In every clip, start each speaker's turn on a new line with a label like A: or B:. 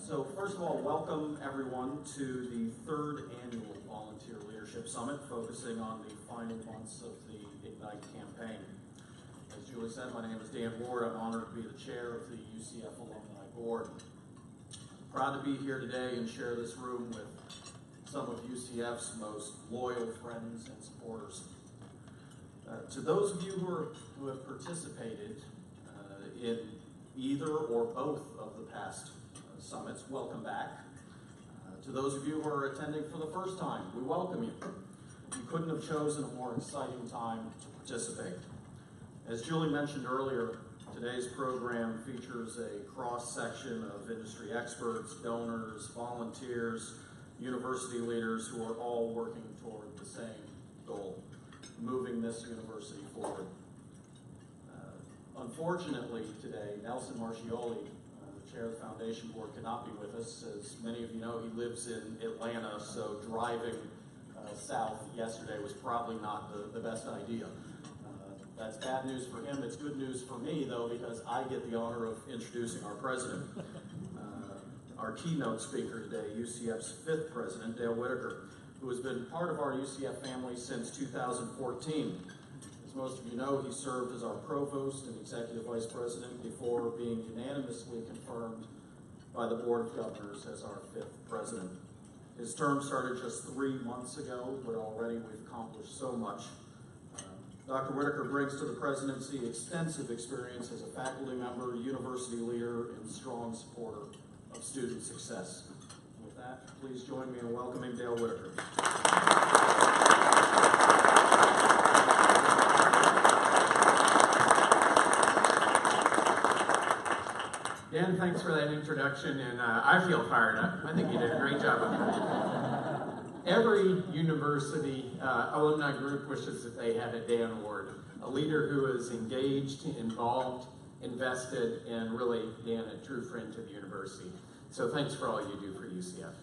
A: So first of all, welcome everyone to the third annual Volunteer Leadership Summit, focusing on the final months of the Ignite campaign. As Julie said, my name is Dan Ward. I'm honored to be the chair of the UCF Alumni Board. I'm proud to be here today and share this room with some of UCF's most loyal friends and supporters. To those of you who have participated in either or both of the past summits, welcome back. To those of you who are attending for the first time, we welcome you. You couldn't have chosen a more exciting time to participate. As Julie mentioned earlier, today's program features a cross-section of industry experts, donors, volunteers, university leaders who are all working toward the same goal: moving this university forward. Unfortunately today, Nelson Marchioli, the chair of the foundation board, cannot be with us. As many of you know, he lives in Atlanta, so driving south yesterday was probably not the best idea. That's bad news for him. It's good news for me, though, because I get the honor of introducing our president. Our keynote speaker today, UCF's 5th President, Dale Whittaker, who has been part of our UCF family since 2014. As most of you know, he served as our provost and executive vice president before being unanimously confirmed by the Board of Governors as our 5th president. His term started just 3 months ago, but already we've accomplished so much. Dr. Whittaker brings to the presidency extensive experience as a faculty member, university leader, and strong supporter of student success. With that, please join me in welcoming Dale Whittaker.
B: Dan, thanks for that introduction, and I feel fired up. I think you did a great job of that. Every university alumni group wishes that they had a Dan Ward, a leader who is engaged, involved, invested, and really, Dan, a true friend to the university. So thanks for all you do for UCF.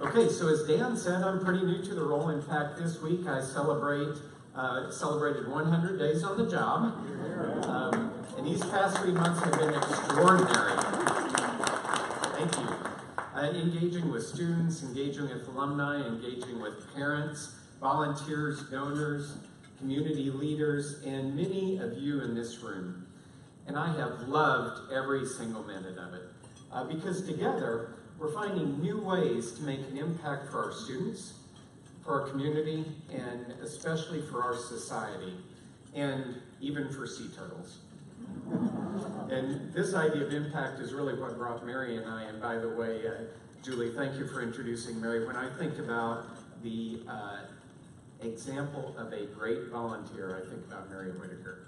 B: Okay, so as Dan said, I'm pretty new to the role. In fact, this week I celebrated 100 days on the job. And these past 3 months have been extraordinary. Thank you. Engaging with students, engaging with alumni, engaging with parents, volunteers, donors, community leaders, and many of you in this room. And I have loved every single minute of it. Because together, we're finding new ways to make an impact for our students, for our community, and especially for our society, and even for sea turtles. And this idea of impact is really what brought Mary and I, and by the way, Julie, thank you for introducing Mary. When I think about the example of a great volunteer, I think about Mary Whittaker.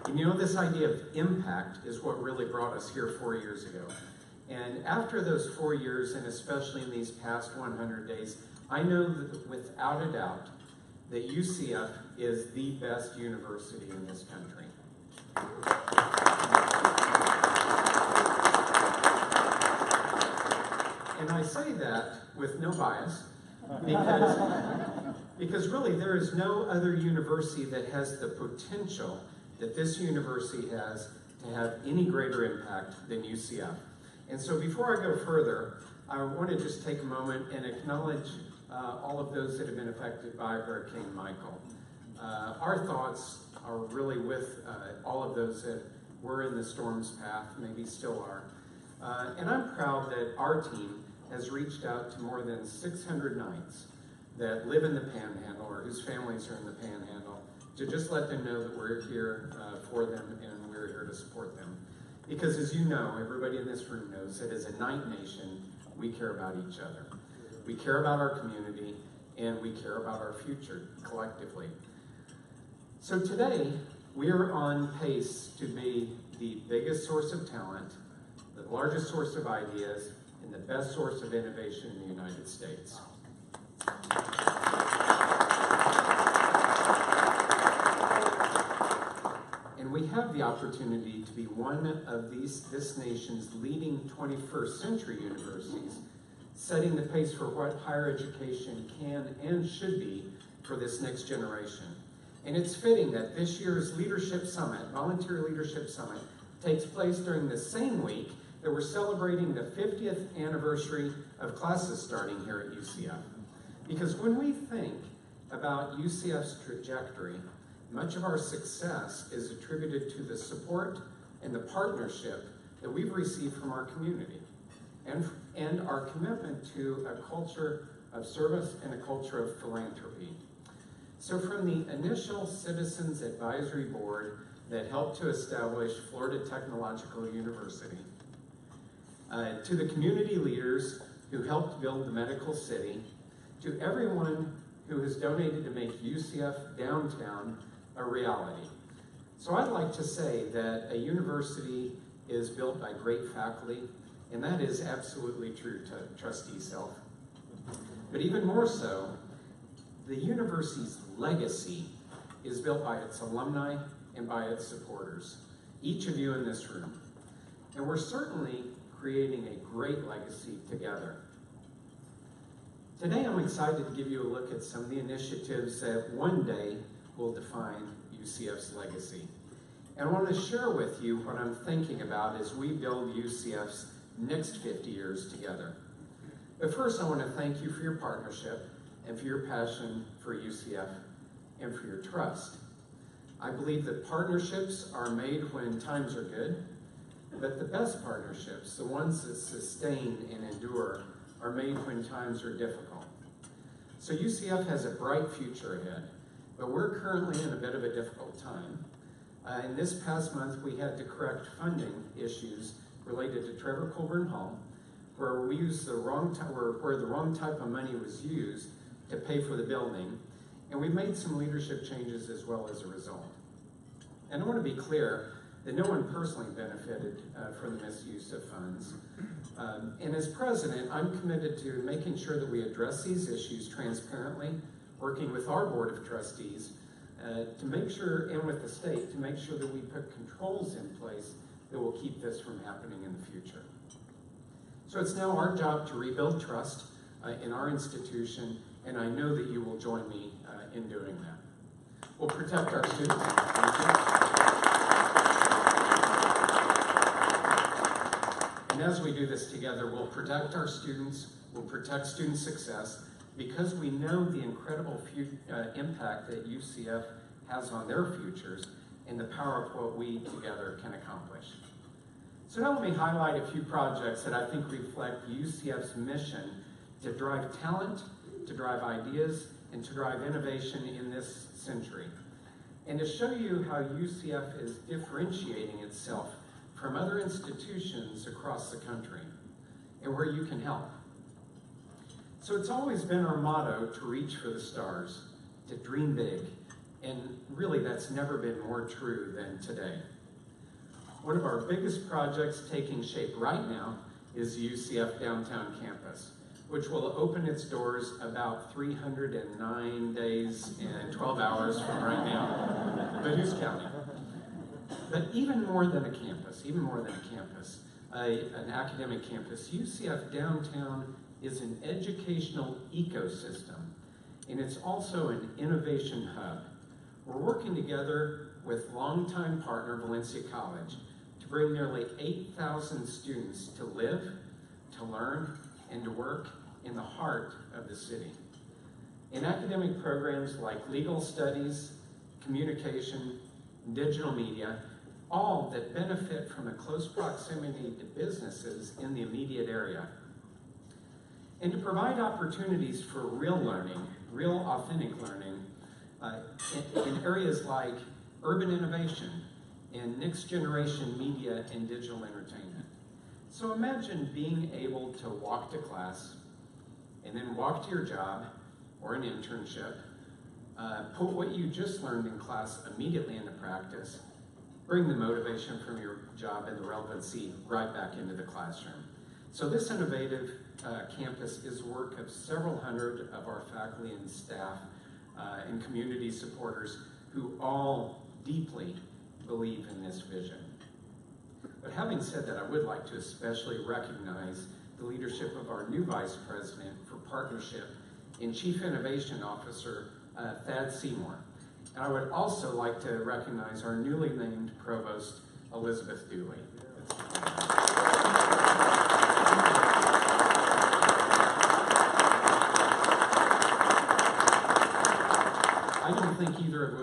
B: And you know, this idea of impact is what really brought us here 4 years ago. And after those 4 years, and especially in these past 100 days, I know that without a doubt that UCF is the best university in this country. And I say that with no bias, because really there is no other university that has the potential that this university has to have any greater impact than UCF. And so before I go further, I want to just take a moment and acknowledge all of those that have been affected by Hurricane Michael. Our thoughts are really with all of those that were in the storm's path, maybe still are. And I'm proud that our team has reached out to more than 600 Knights that live in the Panhandle or whose families are in the Panhandle to just let them know that we're here for them and we're here to support them. Because as you know, everybody in this room knows that as a Knight Nation, we care about each other. We care about our community, and we care about our future collectively. So today, we are on pace to be the biggest source of talent, the largest source of ideas, and the best source of innovation in the United States. And we have the opportunity to be one of this nation's leading 21st century universities setting the pace for what higher education can and should be for this next generation. And it's fitting that this year's Leadership Summit, Volunteer Leadership Summit, takes place during the same week that we're celebrating the 50th anniversary of classes starting here at UCF. Because when we think about UCF's trajectory, much of our success is attributed to the support and the partnership that we've received from our community and our commitment to a culture of service and a culture of philanthropy. So from the initial Citizens Advisory Board that helped to establish Florida Technological University, to the community leaders who helped build the Medical City, to everyone who has donated to make UCF downtown a reality. So I'd like to say that a university is built by great faculty, and that is absolutely true to Trustee Self. But even more so, the university's legacy is built by its alumni and by its supporters, each of you in this room. And we're certainly creating a great legacy together. Today I'm excited to give you a look at some of the initiatives that one day will define UCF's legacy. And I want to share with you what I'm thinking about as we build UCF's next 50 years together. But first I want to thank you for your partnership and for your passion for UCF and for your trust. I believe that partnerships are made when times are good, but the best partnerships, the ones that sustain and endure, are made when times are difficult. So UCF has a bright future ahead, but we're currently in a bit of a difficult time. And this past month, we had to correct funding issues related to Trevor Colburn Hall, where we used the wrong where the wrong type of money was used to pay for the building, and we made some leadership changes as well as a result. And I want to be clear that no one personally benefited from the misuse of funds. And as president, I'm committed to making sure that we address these issues transparently, working with our board of trustees to make sure, and with the state, to make sure that we put controls in place that will keep this from happening in the future. So it's now our job to rebuild trust in our institution, and I know that you will join me in doing that. We'll protect our students. And as we do this together, we'll protect our students, we'll protect student success, because we know the incredible impact that UCF has on their futures and the power of what we together can accomplish. So now let me highlight a few projects that I think reflect UCF's mission to drive talent, to drive ideas, and to drive innovation in this century. And to show you how UCF is differentiating itself from other institutions across the country and where you can help. So it's always been our motto to reach for the stars, to dream big, and really that's never been more true than today. One of our biggest projects taking shape right now is the UCF Downtown Campus, which will open its doors about 309 days and 12 hours from right now, but who's counting? But even more than a campus, an academic campus, UCF Downtown is an educational ecosystem, and it's also an innovation hub. We're working together with longtime partner Valencia College to bring nearly 8,000 students to live, to learn, and to work in the heart of the city. In academic programs like legal studies, communication, digital media, all that benefit from a close proximity to businesses in the immediate area. And to provide opportunities for real learning, real authentic learning, in areas like urban innovation and next generation media and digital entertainment. So imagine being able to walk to class and then walk to your job or an internship, put what you just learned in class immediately into practice, bring the motivation from your job and the relevancy right back into the classroom. So this innovative campus is the work of several hundred of our faculty and staff and community supporters who all deeply believe in this vision. But having said that, I would like to especially recognize the leadership of our new Vice President for Partnership and Chief Innovation Officer, Thad Seymour. And I would also like to recognize our newly named Provost, Elizabeth Dooley. I don't think either of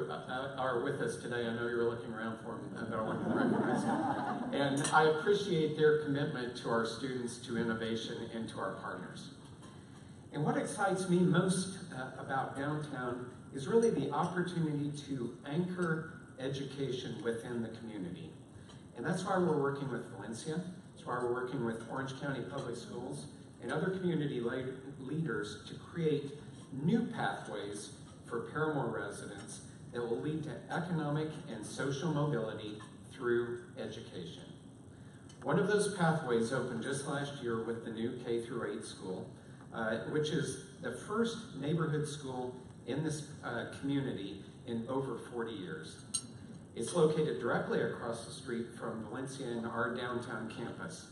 B: are with us today. I know you were looking around for them, but I wanted to recognize them. And I appreciate their commitment to our students, to innovation, and to our partners. And what excites me most about downtown is really the opportunity to anchor education within the community. And that's why we're working with Valencia. That's why we're working with Orange County Public Schools and other community leaders to create new pathways for Paramore residents that will lead to economic and social mobility through education. One of those pathways opened just last year with the new K-8 school, which is the first neighborhood school in this community in over 40 years. It's located directly across the street from Valencia and our downtown campus.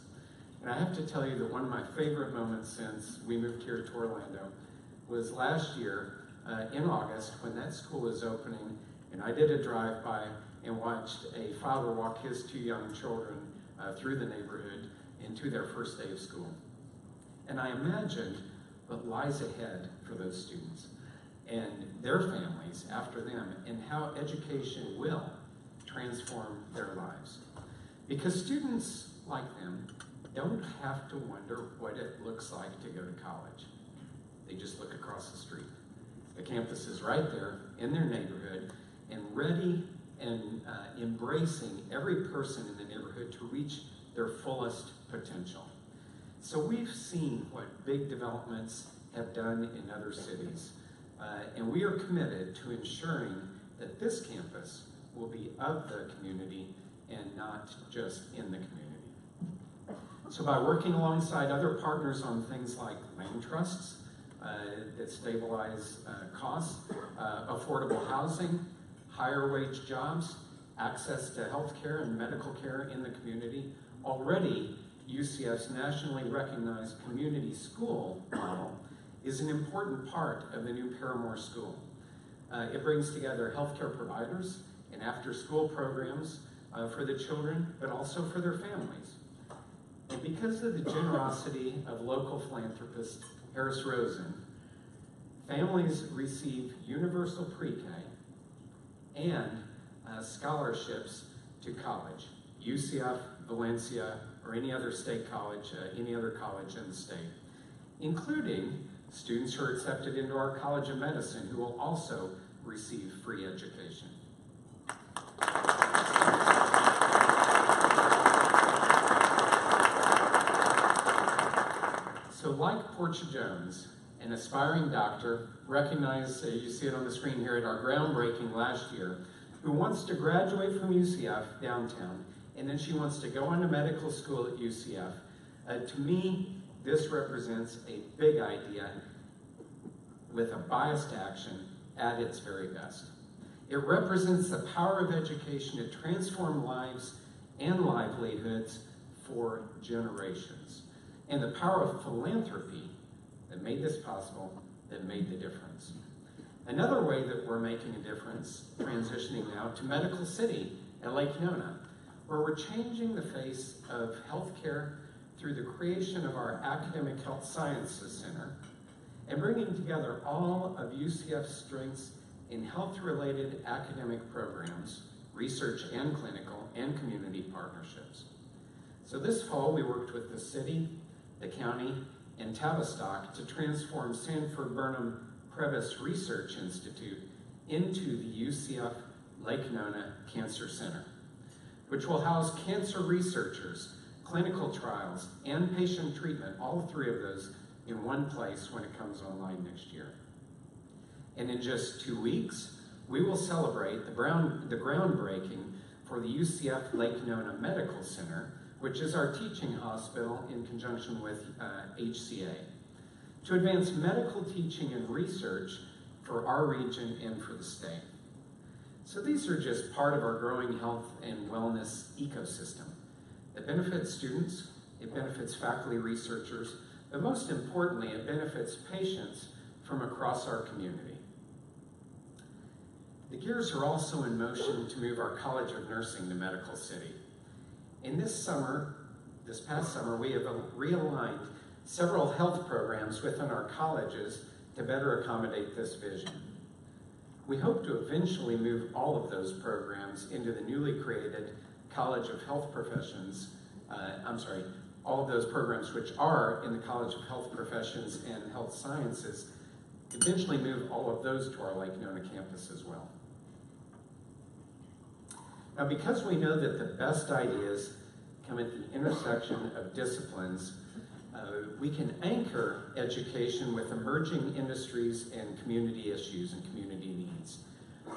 B: And I have to tell you that one of my favorite moments since we moved here to Orlando was last year in August when that school was opening, and I did a drive-by and watched a father walk his two young children through the neighborhood into their first day of school. And I imagined what lies ahead for those students and their families after them, and how education will transform their lives. Because students like them don't have to wonder what it looks like to go to college. They just look across the street. The campus is right there in their neighborhood and ready and embracing every person in the neighborhood to reach their fullest potential. So we've seen what big developments have done in other cities, and we are committed to ensuring that this campus will be of the community and not just in the community. So by working alongside other partners on things like land trusts that stabilize costs, affordable housing, higher wage jobs, access to health care and medical care in the community, already UCF's nationally recognized community school model is an important part of the new Paramore School. It brings together healthcare providers and after-school programs for the children, but also for their families. And because of the generosity of local philanthropist Harris Rosen, families receive universal pre-K and scholarships to college, UCF, Valencia, or any other state college, any other college in the state, including students who are accepted into our College of Medicine who will also receive free education. So like Portia Jones, an aspiring doctor, recognized, you see it on the screen here at our groundbreaking last year, who wants to graduate from UCF downtown, and then she wants to go on to medical school at UCF. To me, this represents a big idea with a biased action at its very best. It represents the power of education to transform lives and livelihoods for generations, and the power of philanthropy that made this possible, that made the difference. Another way that we're making a difference, transitioning now to Medical City at Lake Nona, where we're changing the face of healthcare through the creation of our Academic Health Sciences Center and bringing together all of UCF's strengths in health-related academic programs, research and clinical, and community partnerships. So this fall, we worked with the city, the county, and Tavistock to transform Sanford Burnham Previs Research Institute into the UCF Lake Nona Cancer Center, which will house cancer researchers, clinical trials, and patient treatment, all three of those in one place when it comes online next year. And in just 2 weeks, we will celebrate the groundbreaking for the UCF Lake Nona Medical Center, which is our teaching hospital in conjunction with HCA, to advance medical teaching and research for our region and for the state. So these are just part of our growing health and wellness ecosystem that benefits students, it benefits faculty researchers, but most importantly, it benefits patients from across our community. The gears are also in motion to move our College of Nursing to Medical City. In this past summer, we have realigned several health programs within our colleges to better accommodate this vision. We hope to eventually move all of those programs into the newly created College of Health Professions, all of those programs which are in the College of Health Professions and Health Sciences, eventually move all of those to our Lake Nona campus as well. Now, because we know that the best ideas come at the intersection of disciplines, we can anchor education with emerging industries and community issues and community needs.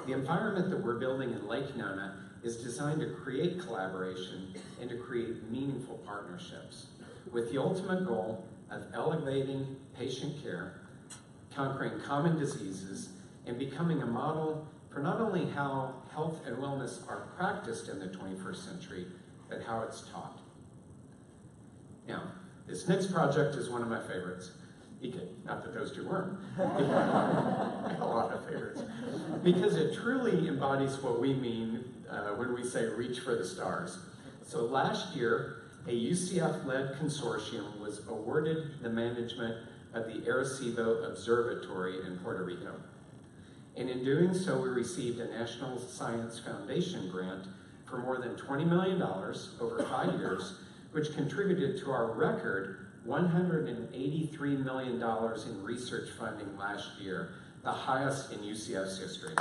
B: The environment that we're building in Lake Nona is designed to create collaboration and to create meaningful partnerships, with the ultimate goal of elevating patient care, conquering common diseases, and becoming a model for not only how health and wellness are practiced in the 21st century, but how it's taught. Now, this next project is one of my favorites. Not that those two weren't. I got a lot of favorites. Because it truly embodies what we mean when we say reach for the stars. So last year, a UCF-led consortium was awarded the management of the Arecibo Observatory in Puerto Rico. And in doing so, we received a National Science Foundation grant for more than $20 million over 5 years, which contributed to our record $183 million in research funding last year, the highest in UCF's history.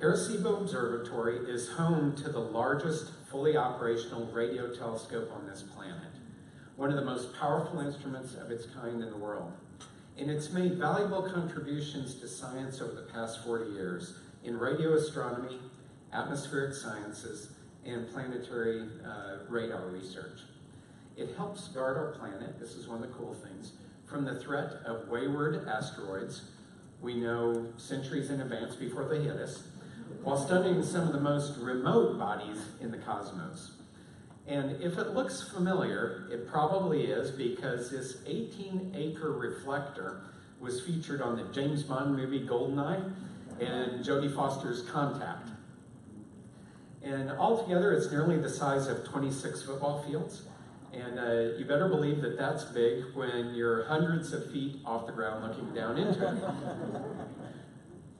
B: Arecibo Observatory is home to the largest fully operational radio telescope on this planet, one of the most powerful instruments of its kind in the world. And it's made valuable contributions to science over the past 40 years in radio astronomy, atmospheric sciences, and planetary radar research. It helps guard our planet, this is one of the cool things, from the threat of wayward asteroids we know centuries in advance before they hit us, while studying some of the most remote bodies in the cosmos. And if it looks familiar, it probably is, because this 18-acre reflector was featured on the James Bond movie Goldeneye and Jodie Foster's Contact. And altogether, it's nearly the size of 26 football fields. And you better believe that that's big when you're hundreds of feet off the ground looking down into it.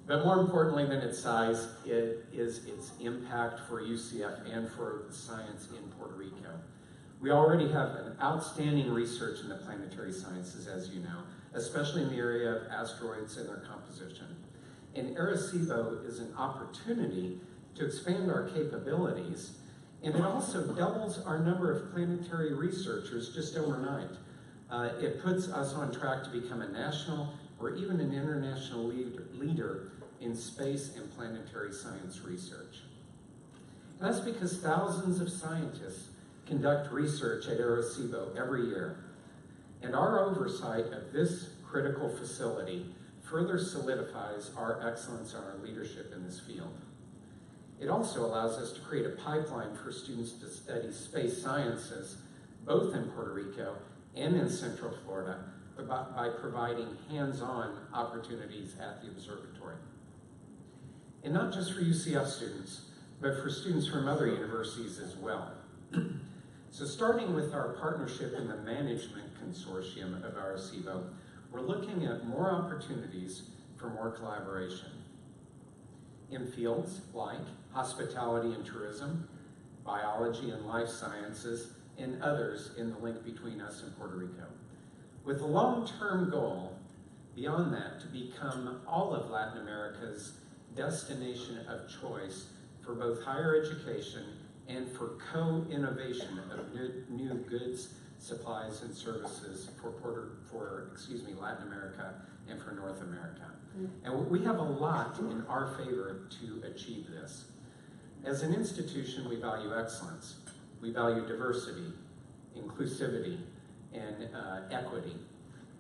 B: But more importantly than its size, it is its impact for UCF and for science in Puerto Rico. We already have an outstanding research in the planetary sciences, as you know, especially in the area of asteroids and their composition. And Arecibo is an opportunity to expand our capabilities, and it also doubles our number of planetary researchers just overnight. It puts us on track to become a national or even an international leader in space and planetary science research. And that's because thousands of scientists conduct research at Arecibo every year. And our oversight of this critical facility further solidifies our excellence and our leadership in this field. It also allows us to create a pipeline for students to study space sciences, both in Puerto Rico and in Central Florida, by providing hands-on opportunities at the observatory. And not just for UCF students, but for students from other universities as well. So starting with our partnership in the management consortium of Arecibo, we're looking at more opportunities for more collaboration in fields like hospitality and tourism, biology and life sciences, and others in the link between us and Puerto Rico. With a long-term goal, beyond that, to become all of Latin America's destination of choice for both higher education and for co-innovation of new goods, supplies, and services for Latin America and for North America. And we have a lot in our favor to achieve this. As an institution, we value excellence. We value diversity, inclusivity, and equity.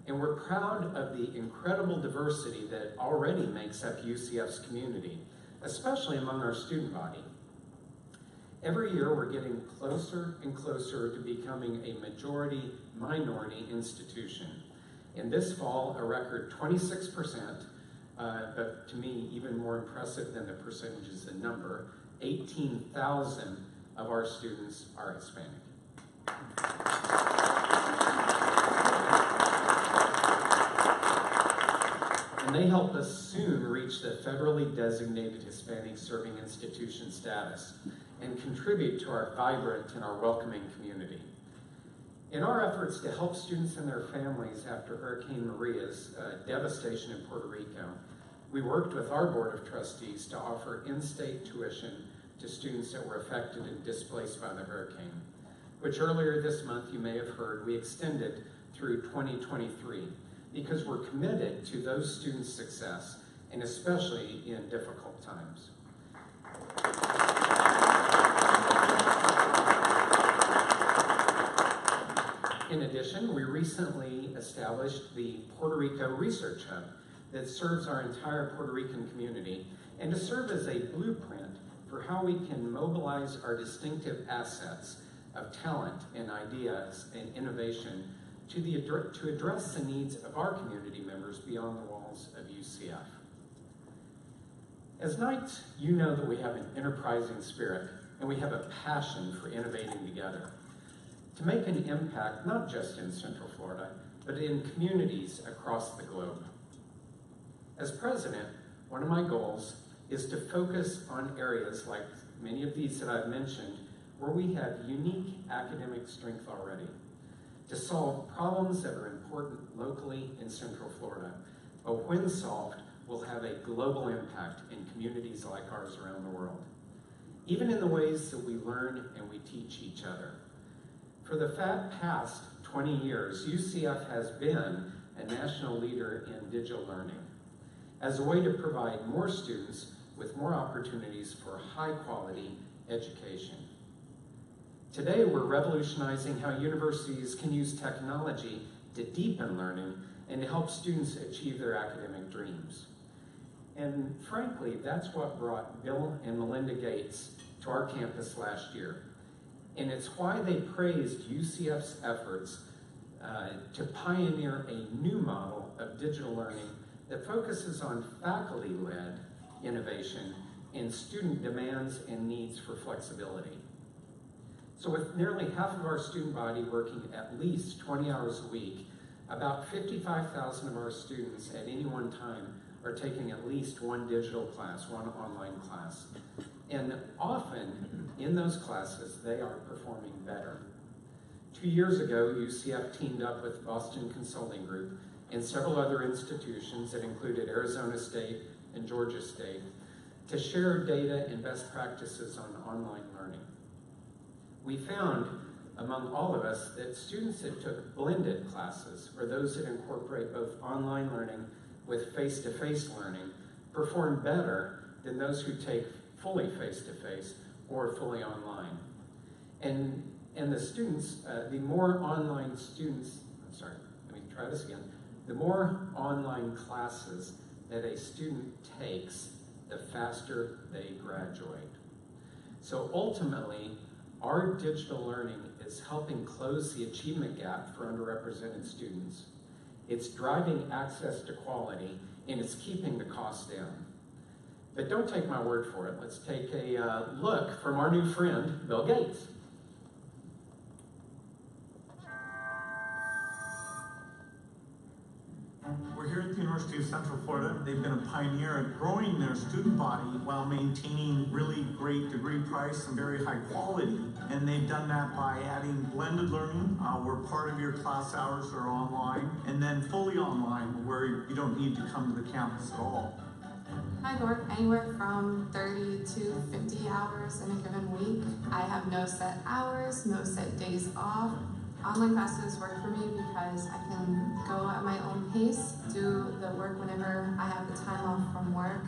B: And we're proud of the incredible diversity that already makes up UCF's community, especially among our student body. Every year, we're getting closer and closer to becoming a majority-minority institution. And this fall, a record 26%, but to me, even more impressive than the percentages in number, 18,000 of our students are Hispanic. And they help us soon reach the federally designated Hispanic serving institution status and contribute to our vibrant and our welcoming community. In our efforts to help students and their families after Hurricane Maria's devastation in Puerto Rico, we worked with our Board of Trustees to offer in-state tuition to students that were affected and displaced by the hurricane, which earlier this month, you may have heard, we extended through 2023 because we're committed to those students' success, and especially in difficult times. In addition, we recently established the Puerto Rico Research Hub that serves our entire Puerto Rican community and to serve as a blueprint for how we can mobilize our distinctive assets of talent and ideas and innovation to address the needs of our community members beyond the walls of UCF. As Knights, you know that we have an enterprising spirit and we have a passion for innovating together to make an impact not just in Central Florida, but in communities across the globe. As president, one of my goals is to focus on areas like many of these that I've mentioned where we have unique academic strength already, to solve problems that are important locally in Central Florida, but when solved, will have a global impact in communities like ours around the world, even in the ways that we learn and we teach each other. For the past 20 years, UCF has been a national leader in digital learning as a way to provide more students with more opportunities for high-quality education. Today, we're revolutionizing how universities can use technology to deepen learning and to help students achieve their academic dreams. And frankly, that's what brought Bill and Melinda Gates to our campus last year. And it's why they praised UCF's efforts to pioneer a new model of digital learning that focuses on faculty-led innovation and student demands and needs for flexibility. So with nearly half of our student body working at least 20 hours a week, about 55,000 of our students at any one time are taking at least one digital class, one online class. And often in those classes, they are performing better. 2 years ago, UCF teamed up with Boston Consulting Group and several other institutions that included Arizona State and Georgia State to share data and best practices on online learning. We found among all of us that students that took blended classes, or those that incorporate both online learning with face-to-face learning, perform better than those who take fully face-to-face or fully online. And the students, the more online students, the more online classes that a student takes, the faster they graduate. So ultimately, our digital learning is helping close the achievement gap for underrepresented students. It's driving access to quality, and it's keeping the cost down. But don't take my word for it. Let's take a look from our new friend, Bill Gates.
C: We're here at the University of Central Florida. They've been a pioneer at growing their student body while maintaining really great degree price and very high quality. And they've done that by adding blended learning, where part of your class hours are online, and then fully online, where you don't need to come to the campus at all.
D: I work anywhere from 30 to 50 hours in a given week. I have no set hours, no set days off. Online classes work for me because I can go at my own pace, do the work whenever I have the time off from work.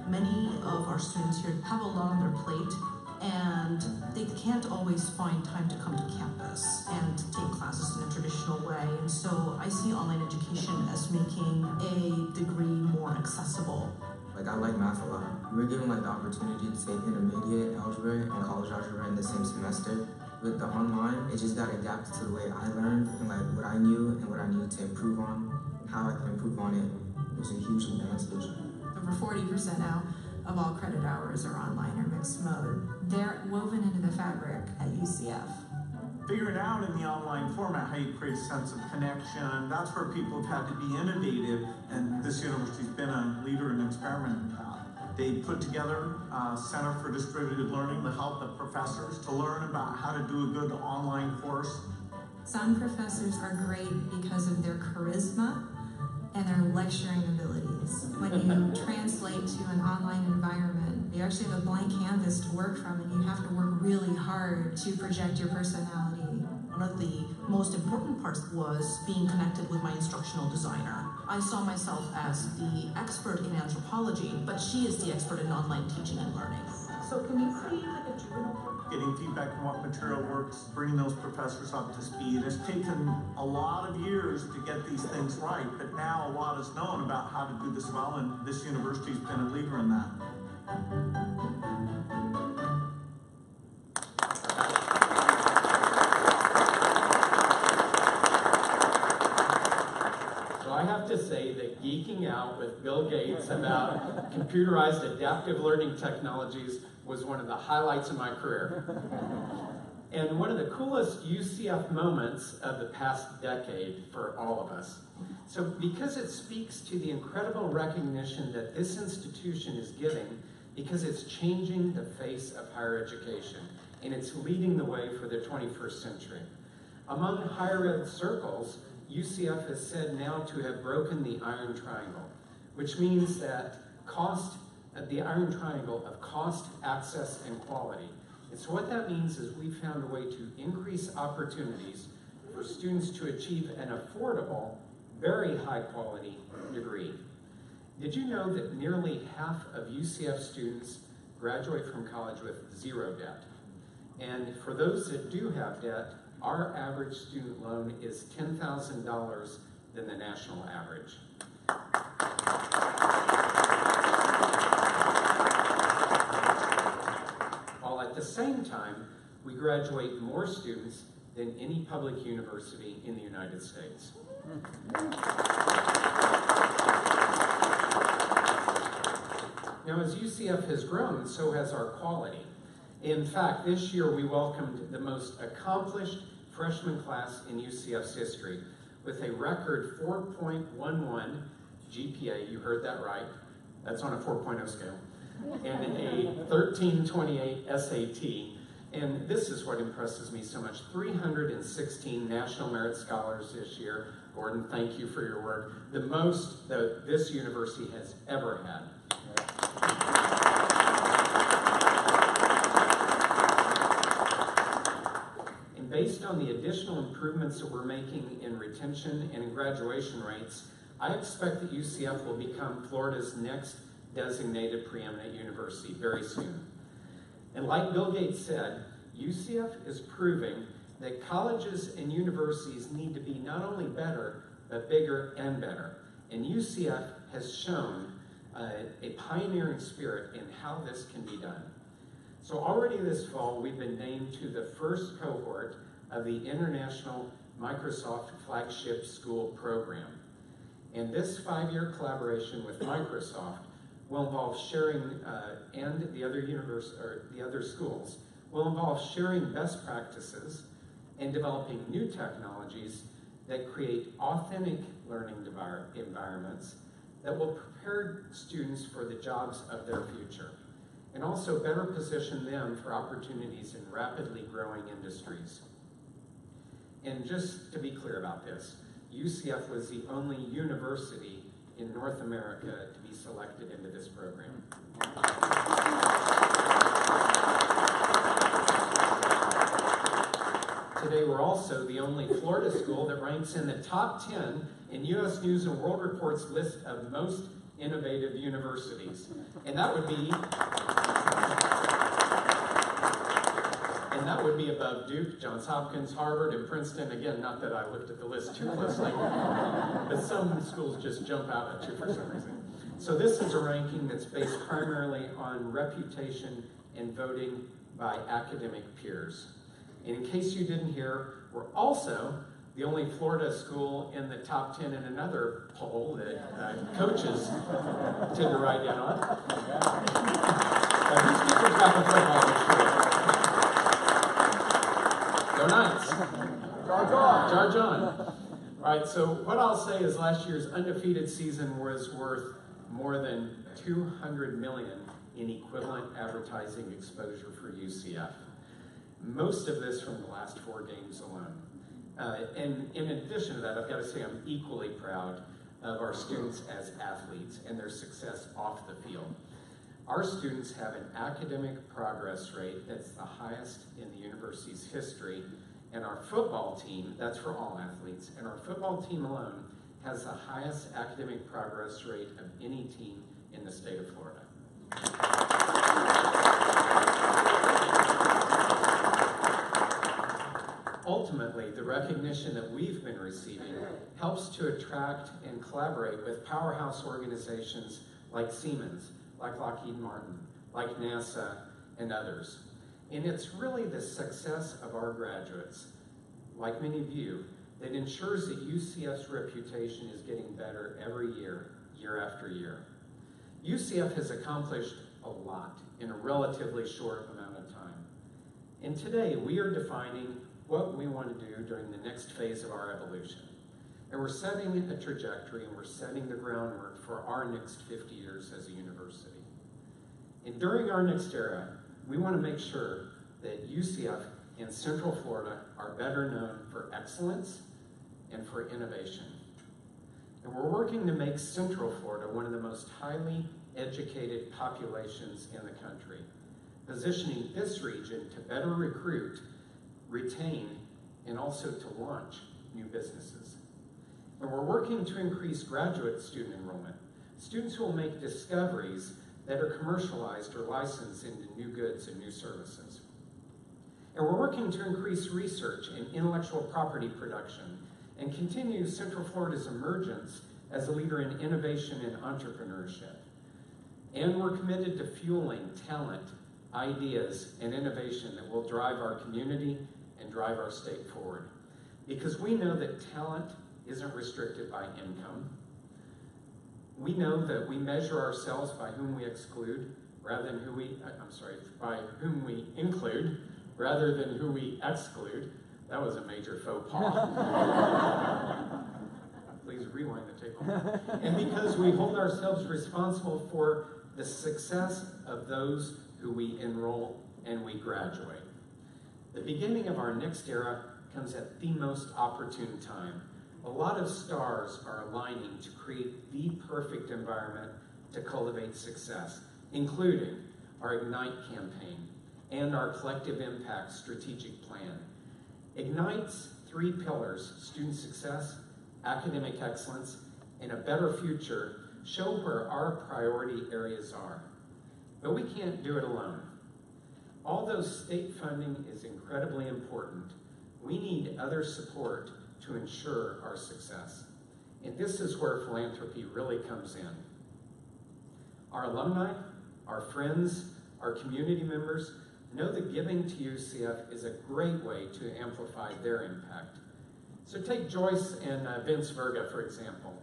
E: Many of our students here have a lot on their plate, and they can't always find time to come to campus and take classes in a traditional way. And so I see online education as making a degree more accessible.
F: Like, I like math a lot. We were given like the opportunity to take intermediate algebra and college algebra in the same semester. With the online, it just got adapted to the way I learned and like what I knew and what I needed to improve on, and how I could improve on it. It was a huge advantage.
E: Over 40% now of all credit hours are online or mixed mode. They're woven into the fabric at UCF.
C: Figuring out in the online format how you create a sense of connection, that's where people have had to be innovative, and this university's been a leader in experimenting with that. They put together a Center for Distributed Learning to help the professors to learn about how to do a good online course.
E: Some professors are great because of their charisma and their lecturing abilities. When you translate to an online environment, you actually have a blank canvas to work from, and you have to work really hard to project your personality.
G: One of the most important parts was being connected with my instructional designer. I saw myself as the expert in anthropology, but she is the expert in online teaching and learning.
H: So can you create like a juvenile book?
C: Getting feedback on what material works, bringing those professors up to speed. It's taken a lot of years to get these things right, but now a lot is known about how to do this well, and this university's been a leader in that.
B: I have to say that geeking out with Bill Gates about computerized adaptive learning technologies was one of the highlights of my career. And one of the coolest UCF moments of the past decade for all of us. So because it speaks to the incredible recognition that this institution is giving, because it's changing the face of higher education, and it's leading the way for the 21st century. Among higher ed circles, UCF is said now to have broken the iron triangle, which means that the iron triangle of cost, access, and quality. And so what that means is we've found a way to increase opportunities for students to achieve an affordable, very high quality degree. Did you know that nearly half of UCF students graduate from college with zero debt? And for those that do have debt, our average student loan is $10,000 than the national average. While at the same time, we graduate more students than any public university in the United States. Now, as UCF has grown, so has our quality. In fact, this year we welcomed the most accomplished freshman class in UCF's history with a record 4.11 GPA, you heard that right, that's on a 4.0 scale, and a 1328 SAT. And this is what impresses me so much, 316 National Merit Scholars this year. Gordon, thank you for your work. The most that this university has ever had. Based on the additional improvements that we're making in retention and in graduation rates, I expect that UCF will become Florida's next designated preeminent university very soon. And like Bill Gates said, UCF is proving that colleges and universities need to be not only better, but bigger and better. And UCF has shown a pioneering spirit in how this can be done. So already this fall, we've been named to the first cohort of the International Microsoft Flagship School Program. And this 5-year collaboration with Microsoft will involve sharing, and the other schools, will involve sharing best practices and developing new technologies that create authentic learning environments that will prepare students for the jobs of their future, and also better position them for opportunities in rapidly growing industries. And just to be clear about this, UCF was the only university in North America to be selected into this program. Today we're also the only Florida school that ranks in the top 10 in U.S. News and World Report's list of most innovative universities. And that would be above Duke, Johns Hopkins, Harvard, and Princeton. Again, not that I looked at the list too closely, but some schools just jump out at you for some reason. So this is a ranking that's based primarily on reputation and voting by academic peers. And in case you didn't hear, we're also the only Florida school in the top 10 in another poll that coaches tend to write down on. Who's keeping track of football this year? Go Knights. Charge on. All right, so what I'll say is last year's undefeated season was worth more than $200 million in equivalent advertising exposure for UCF. Most of this from the last 4 games alone. And in addition to that, I've got to say I'm equally proud of our students as athletes and their success off the field. Our students have an academic progress rate that's the highest in the university's history, and our football team, that's for all athletes, and our football team alone has the highest academic progress rate of any team in the state of Florida. Ultimately, the recognition that we've been receiving helps to attract and collaborate with powerhouse organizations like Siemens, like Lockheed Martin, like NASA, and others. And it's really the success of our graduates, like many of you, that ensures that UCF's reputation is getting better every year, year after year. UCF has accomplished a lot in a relatively short amount of time. And today, we are defining what we want to do during the next phase of our evolution. And we're setting a trajectory and we're setting the groundwork for our next 50 years as a university. And during our next era, we want to make sure that UCF and Central Florida are better known for excellence and for innovation. And we're working to make Central Florida one of the most highly educated populations in the country, positioning this region to better recruit, retain, and also to launch new businesses. And we're working to increase graduate student enrollment, students who will make discoveries that are commercialized or licensed into new goods and new services. And we're working to increase research and intellectual property production and continue Central Florida's emergence as a leader in innovation and entrepreneurship. And we're committed to fueling talent, ideas, and innovation that will drive our community and drive our state forward. Because we know that talent isn't restricted by income. We know that we measure ourselves by whom we exclude rather than who we, by whom we include rather than who we exclude. That was a major faux pas. Please rewind the tape. And because we hold ourselves responsible for the success of those who we enroll and we graduate. The beginning of our next era comes at the most opportune time. A lot of stars are aligning to create the perfect environment to cultivate success, including our Ignite campaign and our Collective Impact strategic plan. Ignite's 3 pillars, student success, academic excellence, and a better future, show where our priority areas are. But we can't do it alone. Although state funding is incredibly important, we need other support to ensure our success. And this is where philanthropy really comes in. Our alumni, our friends, our community members know that giving to UCF is a great way to amplify their impact. So take Joyce and Vince Verga, for example.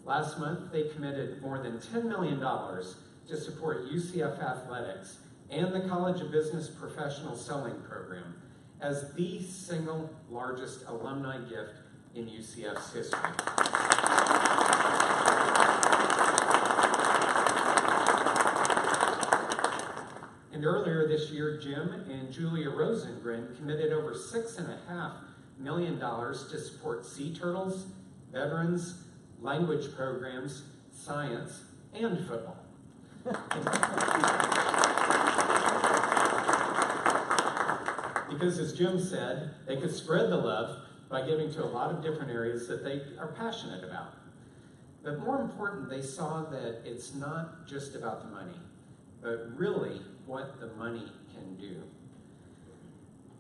B: Last month, they committed more than $10 million to support UCF athletics and the College of Business Professional Selling Program as the single largest alumni gift in UCF's history. And earlier this year, Jim and Julia Rosengren committed over $6.5 million to support sea turtles, veterans, language programs, science, and football. Because as Jim said, they could spread the love by giving to a lot of different areas that they are passionate about. But more important, they saw that it's not just about the money, but really what the money can do.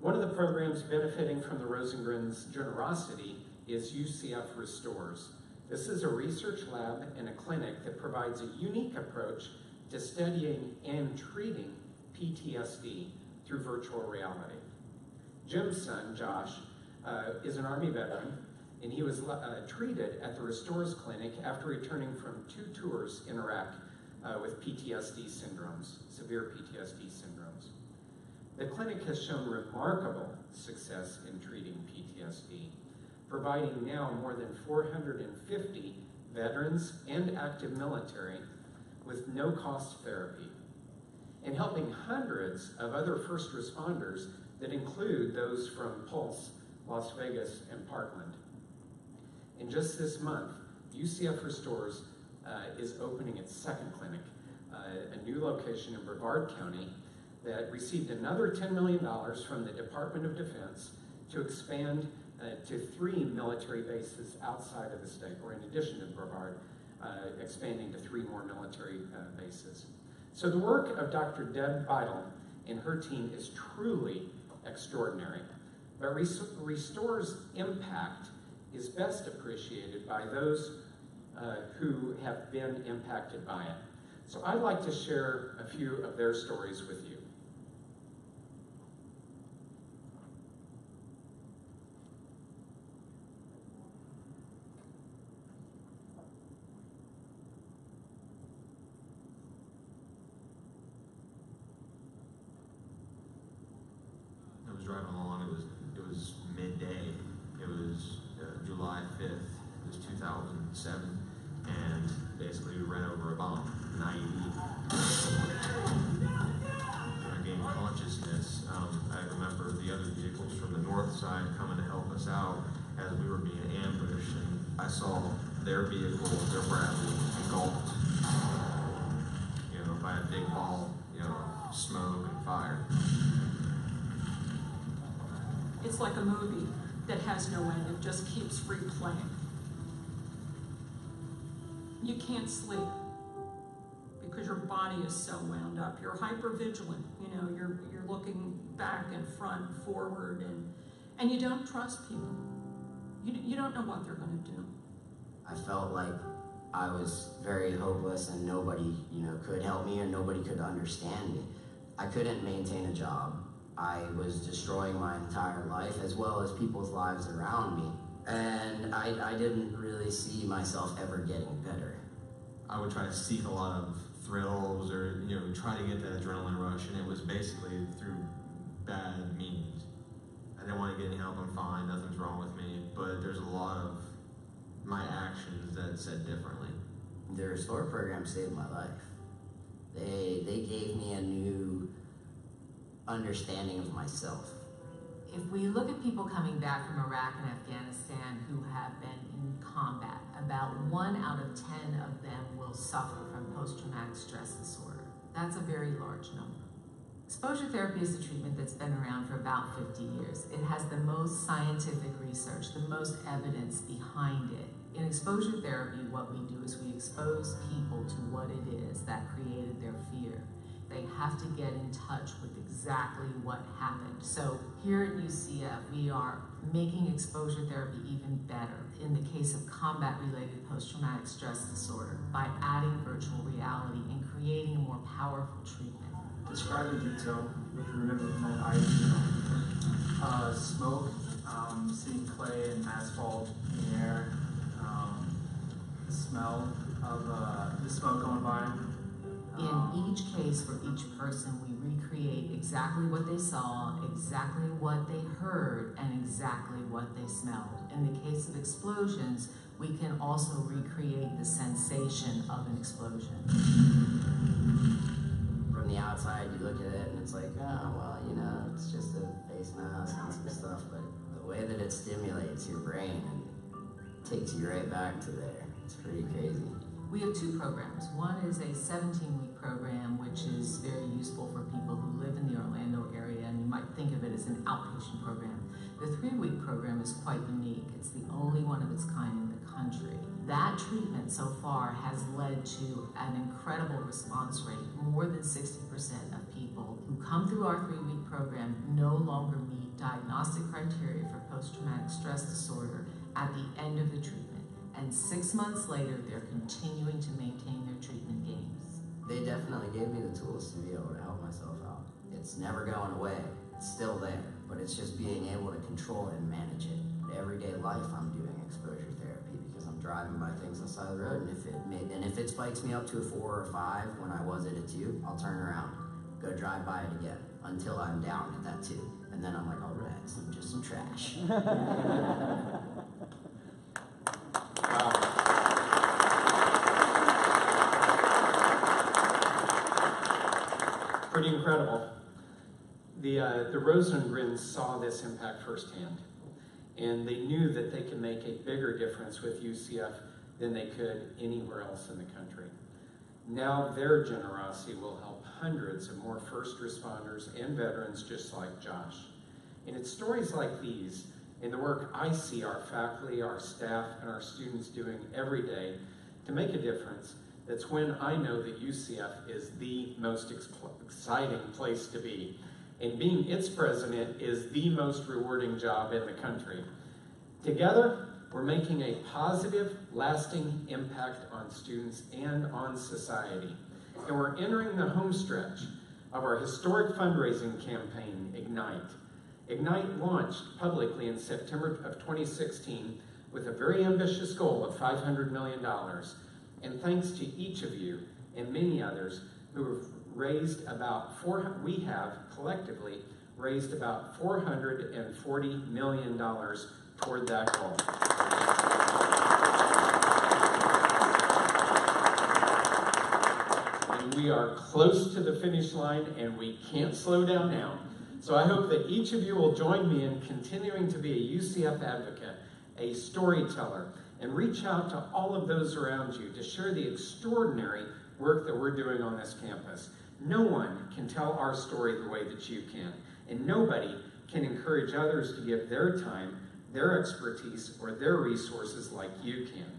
B: One of the programs benefiting from the Rosengrens' generosity is UCF Restores, This is a research lab and a clinic that provides a unique approach to studying and treating PTSD through virtual reality. Jim's son, Josh, is an Army veteran, and he was treated at the Restores Clinic after returning from 2 tours in Iraq with PTSD syndromes, severe PTSD syndromes. The clinic has shown remarkable success in treating PTSD, providing now more than 450 veterans and active military with no-cost therapy, and helping hundreds of other first responders that include those from Pulse, Las Vegas, and Parkland. And just this month, UCF Restores is opening its second clinic, a new location in Brevard County that received another $10 million from the Department of Defense to expand to 3 military bases outside of the state, or in addition to Brevard, expanding to 3 more military bases. So the work of Dr. Deb Vital and her team is truly extraordinary, but Restore's impact is best appreciated by those who have been impacted by it. So I'd like to share a few of their stories with you.
I: I was driving along, it was midday, it was July 5th, it was 2007, and basically we ran over a bomb, an IED. I gained consciousness. I remember the other vehicles from the north side coming to help us out as we were being ambushed, and I saw their vehicle, their Bradley, engulfed, by a big ball, of smoke and fire.
H: It's like a movie that has no end. It just keeps replaying. You can't sleep because your body is so wound up. You're hypervigilant. You're looking back and front, forward, and you don't trust people. You don't know what they're going to do.
J: I felt like I was very hopeless and nobody, could help me and nobody could understand me. I couldn't maintain a job. I was destroying my entire life as well as people's lives around me. And I didn't really see myself ever getting better.
I: I would try to seek a lot of thrills or, try to get that adrenaline rush, and it was basically through bad means. I didn't want to get any help, I'm fine, nothing's wrong with me, but there's a lot of my actions that said differently.
J: The Restore program saved my life. They gave me a new understanding of myself.
K: If we look at people coming back from Iraq and Afghanistan who have been in combat, about 1 out of 10 of them will suffer from post-traumatic stress disorder. That's a very large number. Exposure therapy is a treatment that's been around for about 50 years. It has the most scientific research, the most evidence behind it. In exposure therapy, what we do is we expose people to what it is that created their fear. They have to get in touch with exactly what happened. So here at UCF, we are making exposure therapy even better in the case of combat-related post-traumatic stress disorder by adding virtual reality and creating a more powerful treatment.
L: Describe in detail what you remember from that IED. Smoke, seeing clay and asphalt in the air, the smell of the smoke going by.
K: In each case, for each person, we recreate exactly what they saw, exactly what they heard, and exactly what they smelled. In the case of explosions, we can also recreate the sensation of an explosion.
J: From the outside, you look at it and it's like, oh, well, it's just a face mask and some stuff, but the way that it stimulates your brain and takes you right back to there, it's pretty crazy.
K: We have 2 programs. One is a 17-week program, which is very useful for people who live in the Orlando area, and you might think of it as an outpatient program. The 3-week program is quite unique. It's the only one of its kind in the country. That treatment so far has led to an incredible response rate. More than 60% of people who come through our 3-week program no longer meet diagnostic criteria for post-traumatic stress disorder at the end of the treatment. And 6 months later, they're continuing to maintain their treatment gains.
J: They definitely gave me the tools to be able to help myself out. It's never going away. It's still there, but it's just being able to control it and manage it. In everyday life, I'm doing exposure therapy because I'm driving by things on the side of the road, and if it spikes me up to a 4 or a 5 when I was at a 2, I'll turn around, go drive by it again until I'm down at that 2, and then I'm like, all right, just some trash.
B: Pretty incredible. The Rosengrens saw this impact firsthand, and they knew that they could make a bigger difference with UCF than they could anywhere else in the country. Now their generosity will help hundreds of more first responders and veterans just like Josh. And it's stories like these, and the work I see our faculty, our staff, and our students doing every day to make a difference, that's when I know that UCF is the most exciting place to be. And being its president is the most rewarding job in the country. Together, we're making a positive, lasting impact on students and on society. And we're entering the home stretch of our historic fundraising campaign, Ignite. Ignite launched publicly in September of 2016 with a very ambitious goal of $500 million. And thanks to each of you and many others who have raised we have collectively raised about $440 million toward that goal. And we are close to the finish line, and we can't slow down now. So I hope that each of you will join me in continuing to be a UCF advocate, a storyteller, and reach out to all of those around you to share the extraordinary work that we're doing on this campus. No one can tell our story the way that you can, and nobody can encourage others to give their time, their expertise, or their resources like you can.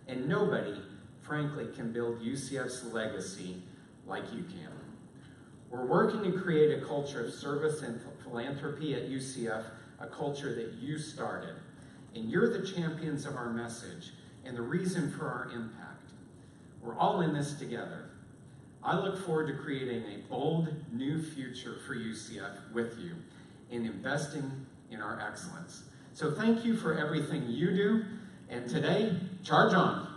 B: And nobody, frankly, can build UCF's legacy like you can. We're working to create a culture of service and philanthropy at UCF, a culture that you started. And you're the champions of our message and the reason for our impact. We're all in this together. I look forward to creating a bold new future for UCF with you and investing in our excellence. So thank you for everything you do, and today, charge on.